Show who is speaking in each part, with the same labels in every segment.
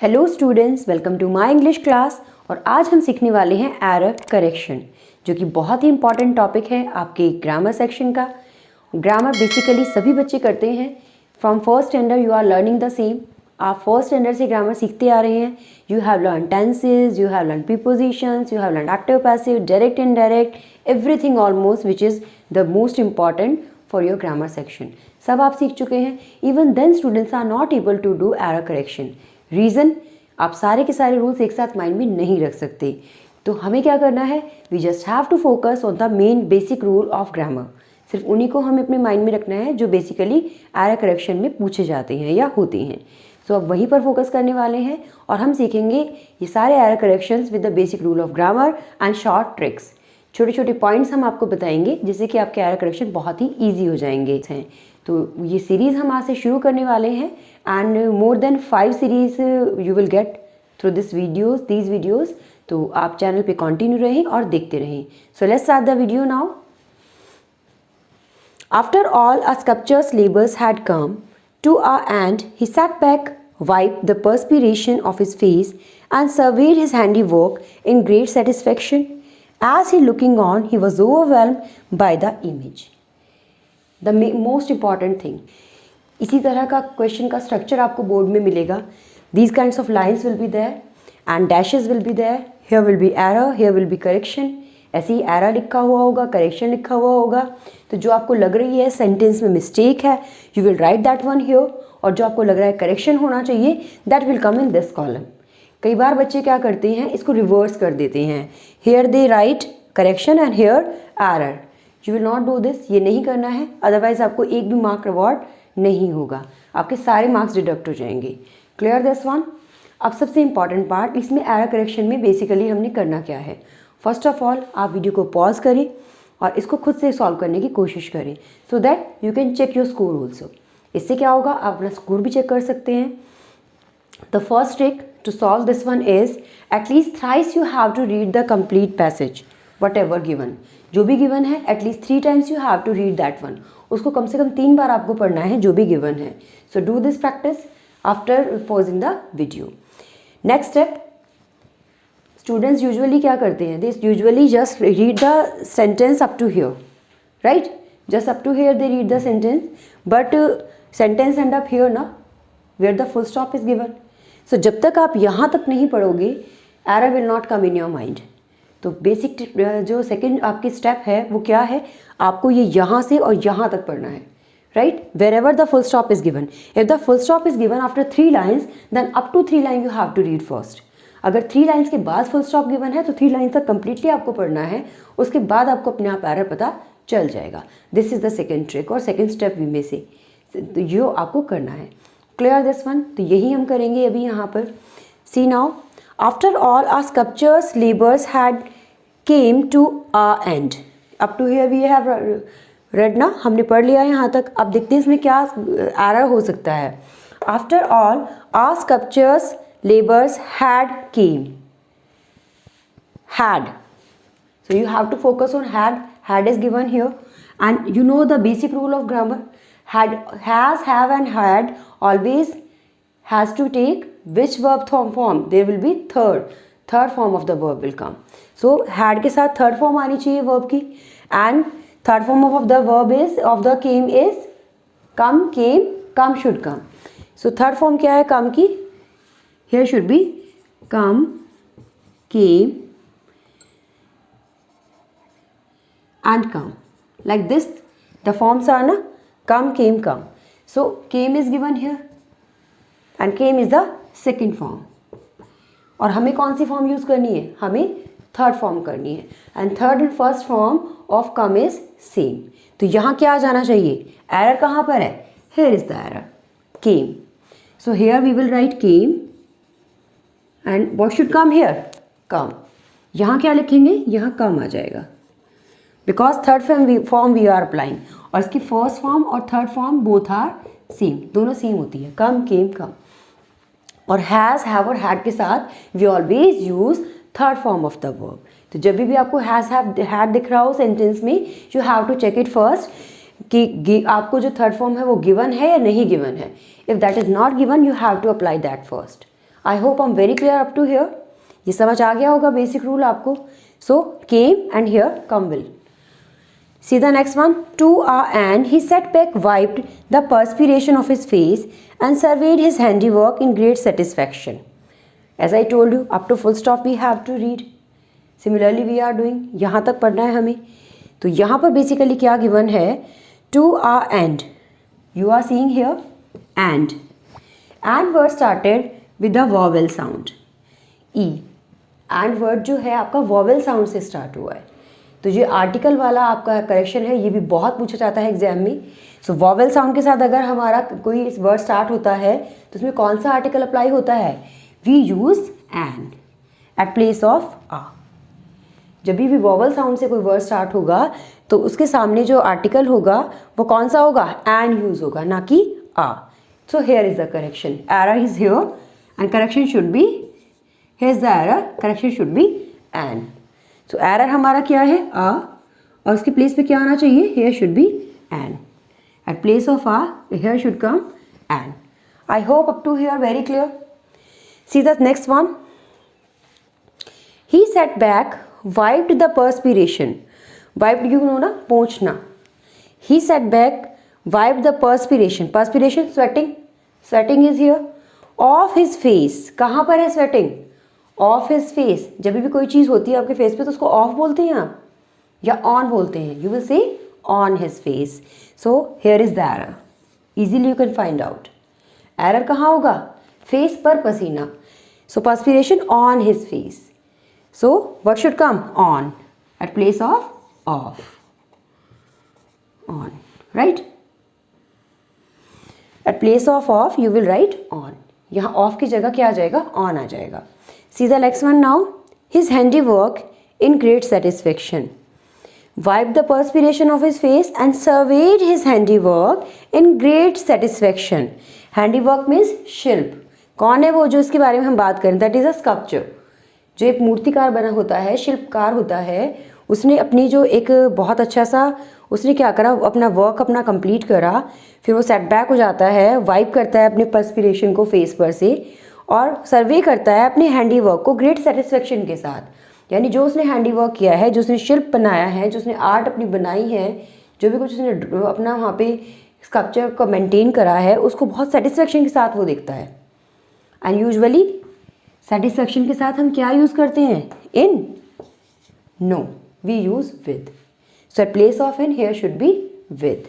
Speaker 1: Hello students, welcome to my English class. और आज हम सीखने वाले हैं एरर करेक्शन, जो कि बहुत ही इंपॉर्टेंट टॉपिक है आपके ग्रामर सेक्शन का। ग्रामर बेसिकली सभी बच्चे करते हैं। From first standard you are learning the same. आप फर्स्ट स्टैंडर्ड से ग्रामर सीखते आ रहे हैं। You have learn tenses, you have learn prepositions, you have learn active passive, direct indirect, everything almost which is the most important for your grammar section. सब आप सीख चुके हैं। Even then students are not able to do error correction. Reason, आप सारे के सारे rules एक साथ माइंड में नहीं रख सकते। तो हमें क्या करना है, we just have to focus on the main basic rule of grammar. सिर्फ उन्हीं को हमें अपने माइंड में रखना है जो बेसिकली एरर करेक्शन में पूछे जाते हैं या होते हैं। सो अब वहीं पर फोकस करने वाले हैं और हम सीखेंगे ये सारे error corrections with the basic rule of grammar and short tricks. छोटे छोटे पॉइंट्स हम आपको बताएंगे जिससे कि आपके एरर करेक्शन बहुत ही ईजी हो जाएंगे। तो ये सीरीज़ हम आज से शुरू करने वाले हैं and more than 5 series you will get through these videos. तो आप चैनल पे कंटिन्यू रहें और देखते रहें। So let's start the video now. After all a sculptor's labors had come to an end, he sat back, wiped the perspiration of his face, and surveyed his handiwork in great satisfaction. As he looking on, he was overwhelmed by the image. The most important thing. इसी तरह का question का structure आपको board में मिलेगा. These kinds of lines will be there and dashes will be there. Here will be error, here will be correction. ऐसे ही error लिखा हुआ होगा, करेक्शन लिखा हुआ होगा। तो जो आपको लग रही है सेंटेंस में मिस्टेक है, you will right that one here. और जो आपको लग रहा है करेक्शन होना चाहिए, that will come in this column. कई बार बच्चे क्या करते हैं, इसको रिवर्स कर देते हैं। Here the right correction and here error. You will not do this, ये नहीं करना है, अदरवाइज आपको एक भी मार्क रिवॉर्ड नहीं होगा, आपके सारे मार्क्स डिडक्ट हो जाएंगे। Clear this one. अब सबसे इंपॉर्टेंट पार्ट, इसमें एरर करेक्शन में बेसिकली हमने करना क्या है। फर्स्ट ऑफ ऑल आप वीडियो को पॉज करें और इसको खुद से सॉल्व करने की कोशिश करें so that you can check your score also. इससे क्या होगा, आप अपना स्कोर भी चेक कर सकते हैं। The first trick to solve this one is at least thrice you have to read the complete passage whatever given. जो भी गिवन है at least 3 times you have to read that one. उसको कम से कम 3 बार आपको पढ़ना है जो भी गिवन है। So do this practice after pausing the video. Next step, students usually क्या करते हैं, they usually just read the sentence up to here, right? Just up to here they read the sentence, but sentence end up here ना, where the full stop is given. So जब तक आप यहाँ तक नहीं पढ़ोगे, error will not come in your mind. तो basic जो सेकेंड आपकी स्टेप है वो क्या है, आपको ये यहाँ से और यहाँ तक पढ़ना है, right? Wherever the full stop is given, if the full stop is given after 3 lines, then up to 3 line you have to read first. अगर 3 लाइन्स के बाद फुल स्टॉप गिवन है तो 3 लाइन तक कंप्लीटली आपको पढ़ना है, उसके बाद आपको अपने आप एरर पता चल जाएगा। This is the second trick और सेकेंड स्टेप वी में से तो यो आपको करना है। Clear this one. तो यही हम करेंगे अभी यहाँ पर। See now, after all our sculptures labours had came to a end. Up to here we have read ना, हमने पढ़ लिया यहाँ तक। अब देखते हैं इसमें क्या एरर हो सकता है। After all our sculptures labors had came. Had. So you have to focus on had. Had is given here. And you know the basic rule of grammar. Had, has, have and had always has to take which verb form? There will be third form of the verb will come. So had के साथ third form आनी चाहिए verb की. And third form of the verb is, of the came is come, came, come should come. So third form क्या है come की? Here should be come, came and come. Like this the forms are na, come, came, come. So came is given here and came is the second form. और हमें कौन सी form use करनी है, हमें third form करनी है। And third and first form of come is same. तो यहाँ क्या आ जाना चाहिए, एरर कहाँ पर है, here is the error, came. So here we will write came and what should come here, come. यहाँ क्या लिखेंगे, यहाँ come आ जाएगा because third form we are applying. और इसकी फर्स्ट फॉर्म और third form both are same, दोनों same होती है, come, came, come. और has, have और had के साथ we always use third form of the verb. तो जब भी आपको has, have, had दिख रहा हो सेंटेंस में, you have to check it first कि आपको जो थर्ड फॉर्म है वो गिवन है या नहीं गिवन है। If that is not given, you have to apply that first. I hope I am very clear up to here. ये समझ आ गया होगा बेसिक रूल आपको. So came end here come will. See the next one. To our end, he sat back, wiped the perspiration of his face, and surveyed his handiwork in great satisfaction. As I told you, up to full stop we have to read. Similarly, we are doing. यहाँ तक पढ़ना है हमें. तो यहाँ पर basically क्या given है? To our end. You are seeing here and. And word started with the vowel sound. E. And word जो है आपका vowel sound से start हुआ है. तो जो आर्टिकल वाला आपका करेक्शन है ये भी बहुत पूछा जाता है एग्जाम में. सो वॉवेल साउंड के साथ अगर हमारा कोई वर्ड स्टार्ट होता है तो उसमें कौन सा आर्टिकल अप्लाई होता है? We use an at place of a. जब भी वॉवेल साउंड से कोई वर्ड स्टार्ट होगा तो उसके सामने जो आर्टिकल होगा वो कौन सा होगा? एन यूज होगा, ना कि a. So here is the correction. Error is here and correction should be, here is the error, correction should be an. So error हमारा क्या है? आ. और उसके प्लेस पे क्या आना चाहिए? Here should be an. At place of a here should come an. I hope up to here very clear. See the next one. He sat back, wiped the perspiration. Wiped you know ना, पोंछना. He sat back, wiped the perspiration. Perspiration sweating. Sweating is here. Of his face. कहाँ पर है sweating? Of his face. जब भी कोई चीज़ होती है आपके फेस पे तो उसको ऑफ बोलते हैं आप या ऑन बोलते हैं? You will say on his face. So here is the error. Easily you can find out. Error कहाँ होगा? फेस पर पसीना. So perspiration on his face. So what should come? On at place of of. On, right? At place of of you will write on. यहाँ of की जगह क्या आ जाएगा? On आ जाएगा. See the next one now. His handiwork in great satisfaction. Wiped the perspiration of his face and surveyed his handiwork in great satisfaction. Handiwork means शिल्प. कौन है वो जो इसके बारे में हम बात करें? That is a sculpture. जो एक मूर्तिकार बना होता है, शिल्पकार होता है, उसने अपनी जो एक बहुत अच्छा सा उसने क्या करा? अपना वर्क अपना कंप्लीट करा. फिर वो सेटबैक हो जाता है, वाइप करता है अपने पर्सपिरेशन को फेस पर से और सर्वे करता है अपने हैंडी वर्क को ग्रेट सेटिस्फेक्शन के साथ. यानी जो उसने हैंडी वर्क किया है, जो उसने शिल्प बनाया है, जो उसने आर्ट अपनी बनाई है, जो भी कुछ उसने अपना वहाँ पे स्कल्पचर को मेंटेन करा है, उसको बहुत सेटिस्फेक्शन के साथ वो देखता है. एंड यूजुअली सेटिस्फेक्शन के साथ हम क्या यूज़ करते हैं? In. No, we use with. So at place of in here should be with.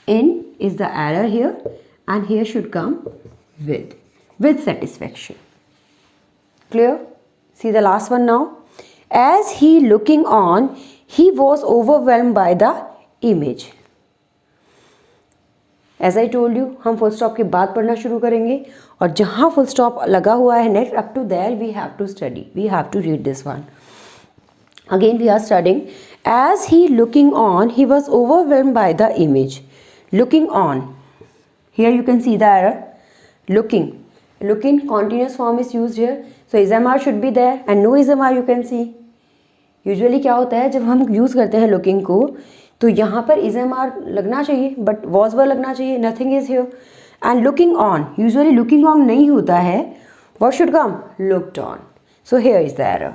Speaker 1: In is the error here and here should come with. With satisfaction. Clear? See the last one now. As he looking on, he was overwhelmed by the image. As I told you, हम full stop के बाद पढ़ना शुरू करेंगे और जहाँ full stop लगा हुआ है next up to there we have to study. We have to read this one. Again we are studying. As he looking on, he was overwhelmed by the image. Looking on. Here you can see the error. Looking. Look in continuous form is used here. So ismr should be there and no ismr you can see. Usually क्या होता है जब हम use करते हैं looking को तो यहाँ पर ismr लगना चाहिए but was were लगना चाहिए. Nothing is here. And looking on. Usually looking on नहीं होता है. What should come? Looked on. So here is the error.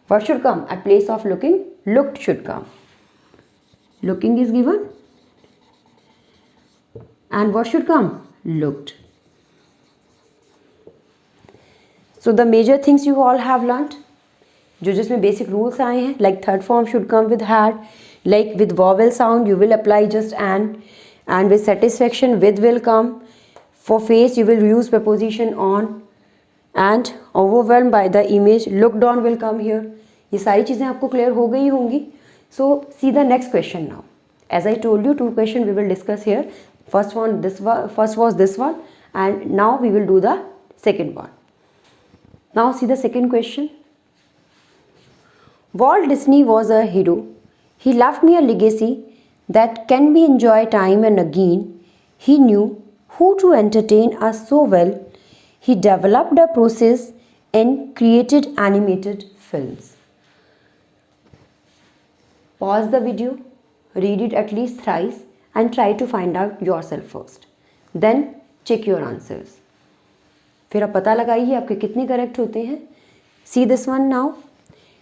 Speaker 1: What should come? At place of looking, looked should come. Looking is given. And what should come? Looked. So the major things you all have learnt, जो जिसमें basic rules आए हैं, like third form should come with had, like with vowel sound you will apply just and with satisfaction with will come. For face you will use preposition on, and overwhelmed by the image, looked on will come here. ये सारी चीज़ें आपको clear हो गई होंगी. So see the next question now. As I told you, 2 questions we will discuss here. First was this one, and now we will do the second one. Now see the second question. Walt Disney was a hero. He left me a legacy that can be enjoyed time and again. He knew who to entertain us so well. He developed a process and created animated films. Pause the video, read it at least thrice and try to find out yourself first. Then check your answers. फिर आप पता लगाइए आपके कितने correct होते हैं। See this one now.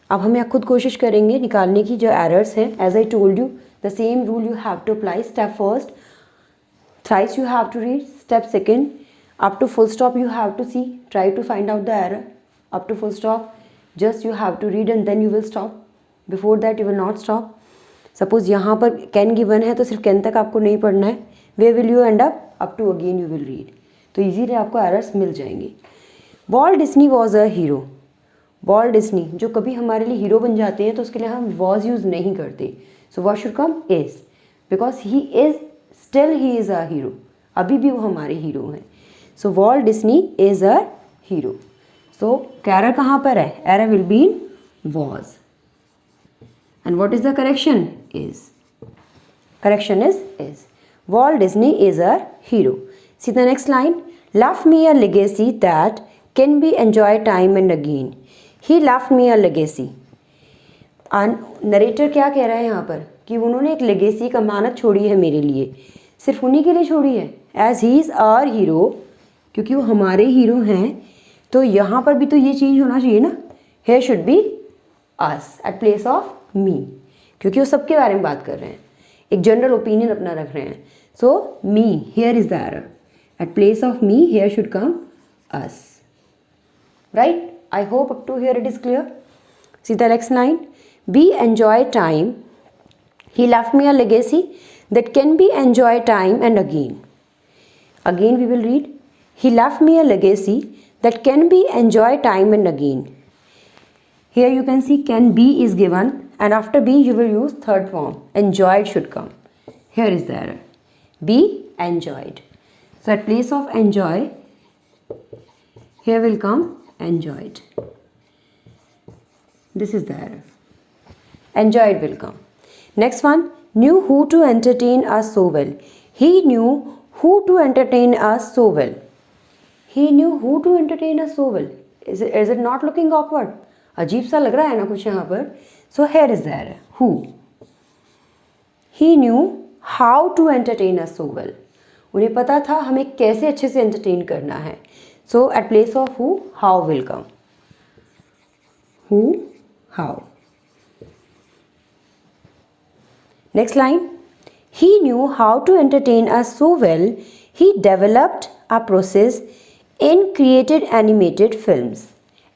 Speaker 1: अब हमें खुद कोशिश करेंगे निकालने की जो एरर्स हैं। As I told you the same rule you have to apply. Step first thrice you have to read. Step second, up to full stop you have to see. Try to find out the error. Up to full stop, just you have to read and then you will stop. Before that you will not stop. Suppose यहाँ पर can given है तो सिर्फ can तक आपको नहीं पढ़ना है. Where will you end up? Up to again you will read. तो इजीली आपको errors मिल जाएंगे. Walt Disney was a hero. Walt Disney जो कभी हमारे लिए हीरो बन जाते हैं तो उसके लिए हम वॉज यूज़ नहीं करते. So what should come is, because he is still he is a hero. अभी भी वो हमारे हीरो हैं. So Walt Disney is a hero. So error कहाँ पर है? Error will be in was. And what is the correction? Is. Correction is. Walt Disney is a hero. See the next line. Left me a legacy that can be enjoyed time and again. He left me a legacy. Narrator क्या कह रहा है यहाँ पर कि उन्होंने एक legacy का अमानत छोड़ी है मेरे लिए. सिर्फ उन्हीं के लिए छोड़ी है. As he is our hero, क्योंकि वो हमारे हीरो हैं तो यहाँ पर भी तो ये चेंज होना चाहिए ना. Here should be us at place of me, क्योंकि वो सबके बारे में बात कर रहे हैं, एक जनरल ओपिनियन अपना रख रहे हैं. So me, here is the error. At place of me, here should come us. Right? I hope up to here it is clear. See the next line. Be enjoy time. He left me a legacy that can be enjoyed time and again. Again we will read. He left me a legacy that can be enjoyed time and again. Here you can see can be is given and after be you will use third form. Enjoyed should come. Here is the error. Be enjoyed. So at place of enjoy, here will come enjoyed. This is the error. Enjoyed will come. Next one, knew who to entertain us so well. He knew who to entertain us so well. He knew who to entertain us so well. Is it not looking awkward? अजीब सा लग रहा है ना कुछ यहाँ पर. So here is the error. Who. He knew how to entertain us so well. उन्हें पता था हमें कैसे अच्छे से एंटरटेन करना है. So at place of who, how will come. Who, how. Next line. He knew how to entertain us so well he developed a process in created animated films.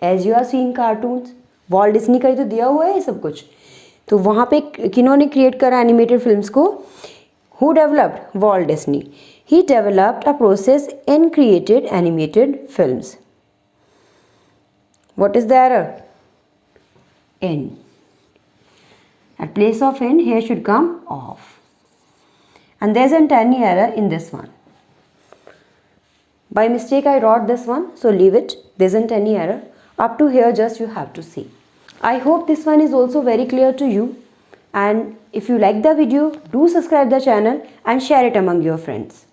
Speaker 1: As you are seeing cartoons, Walt Disney का ही तो दिया हुआ है ये सब कुछ. तो वहाँ पे किन्होंने क्रिएट करा एनिमेटेड फिल्म्स को? Who developed? Walt Disney. He developed a process in created animated films. What is the error? In. At place of in, here should come off. And there isn't any error in this one. By mistake I wrote this one, so leave it. There isn't any error. Up to here just you have to see. I hope this one is also very clear to you. And if you like the video, do subscribe the channel and share it among your friends.